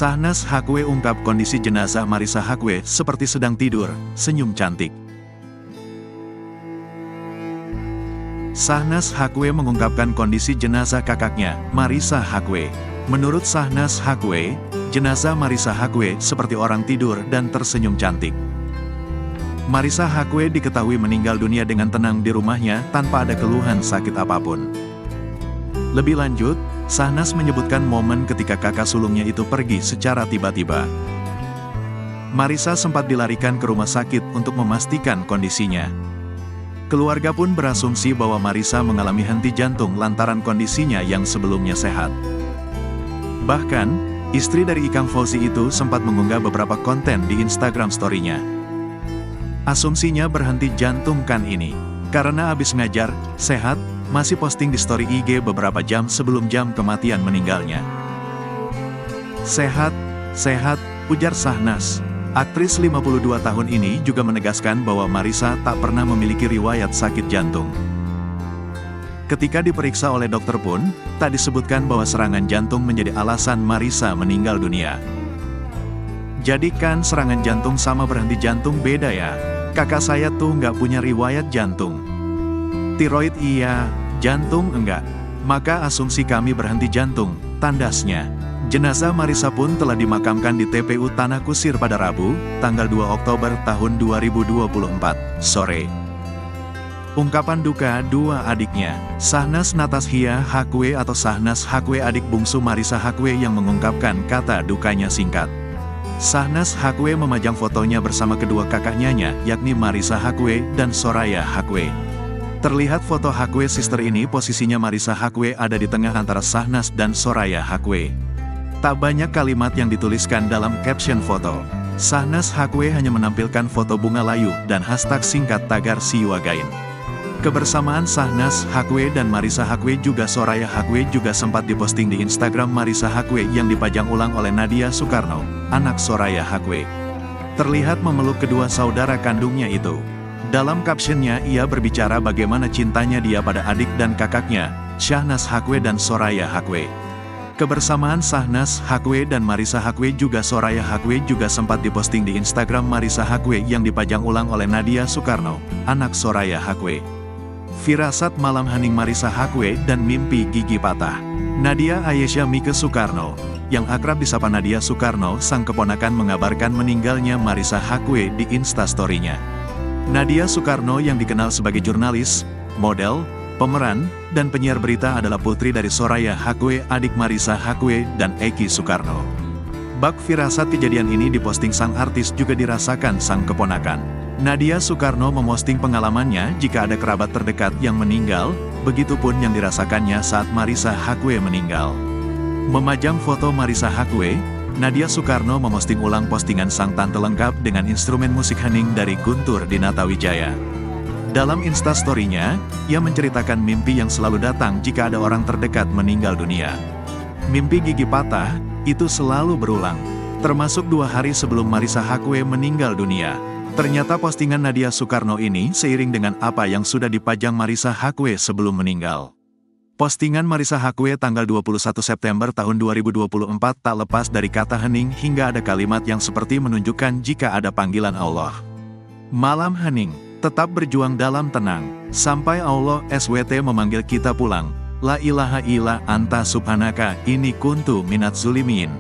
Shahnaz Hakwe ungkap kondisi jenazah Marissa Hakwe seperti sedang tidur, senyum cantik. Shahnaz Hakwe mengungkapkan kondisi jenazah kakaknya, Marissa Hakwe. Menurut Shahnaz Hakwe, jenazah Marissa Hakwe seperti orang tidur dan tersenyum cantik. Marissa Hakwe diketahui meninggal dunia dengan tenang di rumahnya tanpa ada keluhan sakit apapun. Lebih lanjut, Shahnaz menyebutkan momen ketika kakak sulungnya itu pergi secara tiba-tiba. Marissa sempat dilarikan ke rumah sakit untuk memastikan kondisinya. Keluarga pun berasumsi bahwa Marissa mengalami henti jantung lantaran kondisinya yang sebelumnya sehat. Bahkan, istri dari Ikang Fauzi itu sempat mengunggah beberapa konten di Instagram story-nya. Asumsinya berhenti jantung kan ini, karena habis ngajar, sehat, masih posting di story IG beberapa jam sebelum jam kematian meninggalnya. Sehat, sehat, ujar Shahnaz. Aktris 52 tahun ini juga menegaskan bahwa Marissa tak pernah memiliki riwayat sakit jantung. Ketika diperiksa oleh dokter pun, tak disebutkan bahwa serangan jantung menjadi alasan Marissa meninggal dunia. Jadi kan serangan jantung sama berhenti jantung beda ya? Kakak saya tuh nggak punya riwayat jantung. Tiroid iya, jantung enggak. Maka asumsi kami berhenti jantung, tandasnya. Jenazah Marissa pun telah dimakamkan di TPU Tanah Kusir pada Rabu, tanggal 2 Oktober tahun 2024, sore. Ungkapan duka dua adiknya, Shahnaz Natasha Hakwe atau Shahnaz Hakwe adik bungsu Marissa Hakwe yang mengungkapkan kata dukanya singkat. Shahnaz Hakwe memajang fotonya bersama kedua kakaknya, yakni Marissa Hakwe dan Soraya Hakwe. Terlihat foto Hakwe sister ini posisinya Marissa Hakwe ada di tengah antara Shahnaz dan Soraya Hakwe. Tak banyak kalimat yang dituliskan dalam caption foto. Shahnaz Hakwe hanya menampilkan foto bunga layu dan hashtag singkat tagar See You Again. Kebersamaan Shahnaz Hakwe dan Marissa Hakwe juga Soraya Hakwe juga sempat diposting di Instagram Marissa Hakwe yang dipajang ulang oleh Nadia Soekarno, anak Soraya Hakwe. Terlihat memeluk kedua saudara kandungnya itu. Dalam captionnya ia berbicara bagaimana cintanya dia pada adik dan kakaknya, Shahnaz Hakwe dan Soraya Hakwe. Kebersamaan Shahnaz Hakwe dan Marissa Hakwe juga Soraya Hakwe juga sempat diposting di Instagram Marissa Hakwe yang dipajang ulang oleh Nadia Soekarno, anak Soraya Hakwe. Firasat malam hening Marissa Hakwe dan mimpi gigi patah. Nadia Ayesha Mike Soekarno, yang akrab disapa Nadia Soekarno, sang keponakan mengabarkan meninggalnya Marissa Hakwe di Instastory-nya. Nadia Soekarno yang dikenal sebagai jurnalis, model, pemeran, dan penyiar berita adalah putri dari Soraya Hakwe, adik Marissa Hakwe, dan Eki Soekarno. Bak firasat kejadian ini diposting sang artis juga dirasakan sang keponakan. Nadia Soekarno memosting pengalamannya jika ada kerabat terdekat yang meninggal, begitupun yang dirasakannya saat Marissa Hakwe meninggal. Memajang foto Marissa Hakwe, Nadia Soekarno memosting ulang postingan sang tante lengkap dengan instrumen musik hening dari Guntur Dinata Wijaya. Dalam instastory-nya, ia menceritakan mimpi yang selalu datang jika ada orang terdekat meninggal dunia. Mimpi gigi patah, itu selalu berulang, termasuk 2 hari sebelum Marissa Hakwe meninggal dunia. Ternyata postingan Nadia Soekarno ini seiring dengan apa yang sudah dipajang Marissa Hakwe sebelum meninggal. Postingan Marissa Hakwe tanggal 21 September tahun 2024 tak lepas dari kata hening hingga ada kalimat yang seperti menunjukkan jika ada panggilan Allah. Malam hening. Tetap berjuang dalam tenang, sampai Allah SWT memanggil kita pulang. La ilaha illa anta subhanaka, ini kuntu minat zulimin.